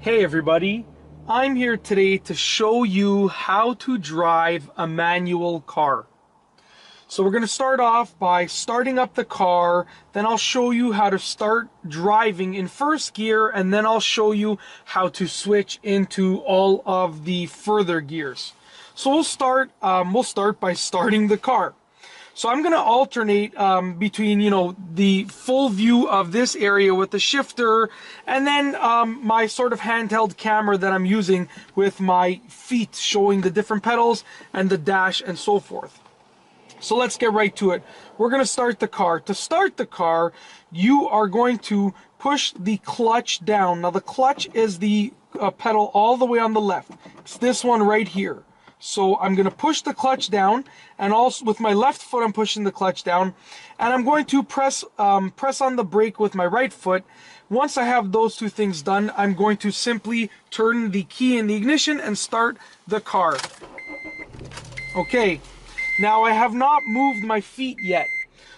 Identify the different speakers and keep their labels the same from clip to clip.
Speaker 1: Hey everybody, I'm here today to show you how to drive a manual car. So we're going to start off by starting up the car, then I'll show you how to start driving in first gear, and then I'll show you how to switch into all of the further gears. So we'll start by starting the car. So I'm going to alternate between, the full view of this area with the shifter and then my sort of handheld camera that I'm using with my feet showing the different pedals and the dash and so forth. So let's get right to it. We're going to start the car. To start the car, you are going to push the clutch down. Now the clutch is the pedal all the way on the left. It's this one right here. So I'm going to push the clutch down, and also with my left foot I'm pushing the clutch down, and I'm going to press on the brake with my right foot. Once I have those two things done, I'm going to simply turn the key in the ignition and start the car. Okay, now I have not moved my feet yet.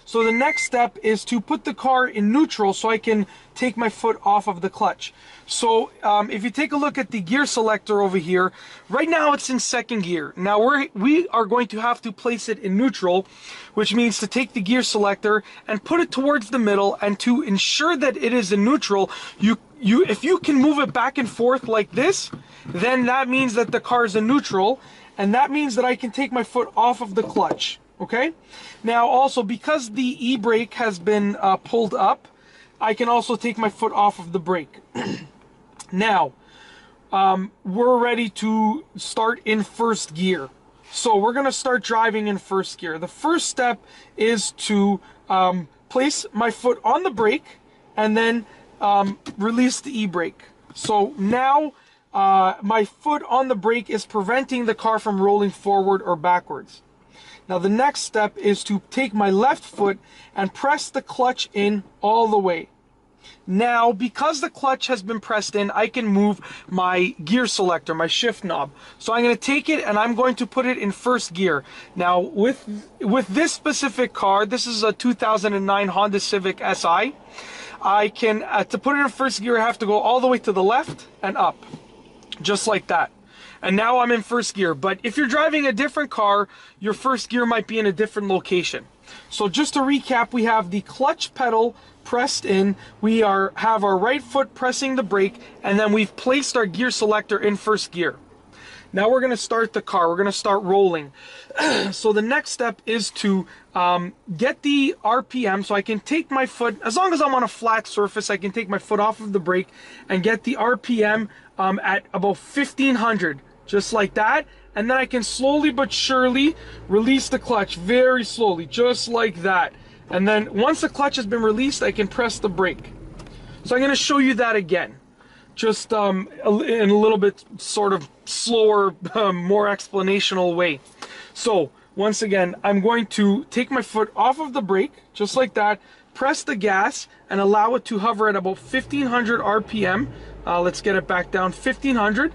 Speaker 1: So the next step is to put the car in neutral so I can take my foot off of the clutch. So if you take a look at the gear selector over here, right now it's in second gear. Now we are going to have to place it in neutral, which means to take the gear selector and put it towards the middle, and to ensure that it is in neutral, if you can move it back and forth like this, then that means that the car is in neutral, and that means that I can take my foot off of the clutch. Okay, now also because the e-brake has been pulled up, I can also take my foot off of the brake. Now, we're ready to start in first gear. So we're going to start driving in first gear. The first step is to place my foot on the brake and then release the e-brake. So now my foot on the brake is preventing the car from rolling forward or backwards. Now the next step is to take my left foot and press the clutch in all the way. Now, because the clutch has been pressed in, I can move my gear selector, my shift knob. So I'm going to take it and I'm going to put it in first gear. Now, with this specific car, this is a 2009 Honda Civic Si, I can, to put it in first gear, I have to go all the way to the left and up, just like that. And now I'm in first gear. But if you're driving a different car, your first gear might be in a different location. So just to recap, we have the clutch pedal pressed in, we have our right foot pressing the brake, and then we've placed our gear selector in first gear. Now we're going to start the car. We're going to start rolling. So the next step is to get the RPM, so I can take my foot, as long as I'm on a flat surface, I can take my foot off of the brake and get the RPM at about 1500, just like that. And then I can slowly but surely release the clutch, very slowly, just like that. And then once the clutch has been released, I can press the brake. So I'm going to show you that again, just in a little bit sort of slower, more explanational way. So once again, I'm going to take my foot off of the brake, just like that, press the gas, and allow it to hover at about 1500 RPM. Let's get it back down, 1500.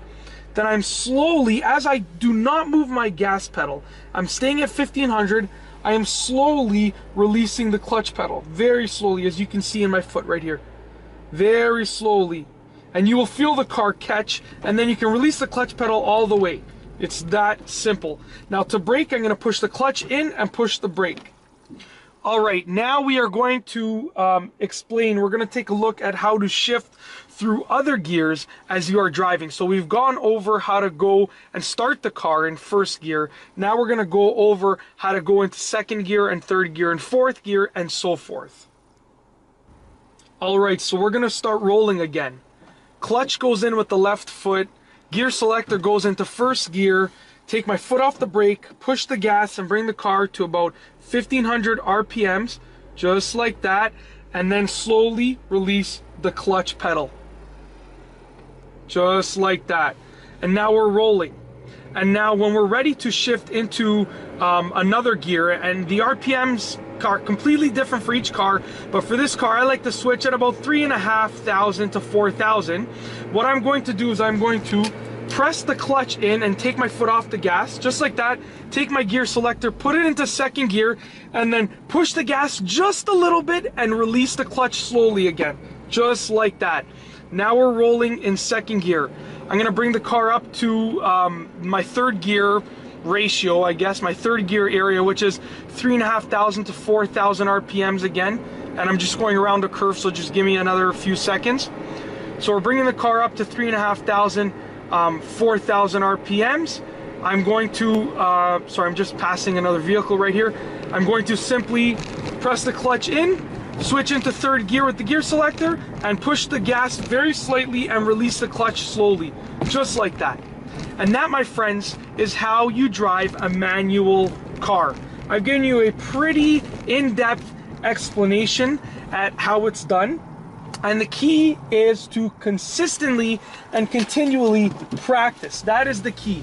Speaker 1: Then I'm slowly, as I do not move my gas pedal, I'm staying at 1500. I am slowly releasing the clutch pedal, very slowly, as you can see in my foot right here. Very slowly. And you will feel the car catch, and then you can release the clutch pedal all the way. It's that simple. Now to brake, I'm going to push the clutch in and push the brake. All right, now we are going to we're going to take a look at how to shift through other gears as you are driving. So we've gone over how to go and start the car in first gear. Now we're going to go over how to go into second gear and third gear and fourth gear and so forth. All right, so we're going to start rolling again. Clutch goes in with the left foot, gear selector goes into first gear, take my foot off the brake, push the gas, and bring the car to about 1500 RPMs, just like that, and then slowly release the clutch pedal. Just like that. And now we're rolling. And now when we're ready to shift into another gear, and the RPMs are completely different for each car, but for this car I like to switch at about 3,500 to 4,000. What I'm going to do is I'm going to press the clutch in and take my foot off the gas, just like that, take my gear selector, put it into second gear, and then push the gas just a little bit and release the clutch slowly again, just like that. Now we're rolling in second gear. I'm gonna bring the car up to my third gear ratio, I guess, my third gear area, which is 3,500 to 4,000 RPMs again. And I'm just going around a curve, so just give me another few seconds. So we're bringing the car up to 3,500, 4,000 RPMs. I'm going to, sorry, I'm just passing another vehicle right here. I'm going to simply press the clutch in, switch into third gear with the gear selector, and push the gas very slightly and release the clutch slowly, just like that. And that, my friends, is how you drive a manual car. I've given you a pretty in-depth explanation at how it's done. And the key is to consistently and continually practice. That is the key.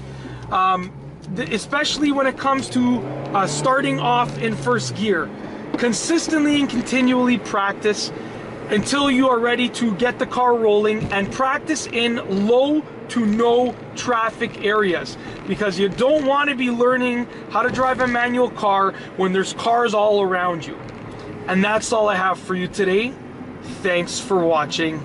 Speaker 1: Especially when it comes to starting off in first gear. Consistently and continually practice until you are ready to get the car rolling, and practice in low to no traffic areas, because you don't want to be learning how to drive a manual car when there's cars all around you. And that's all I have for you today. Thanks for watching.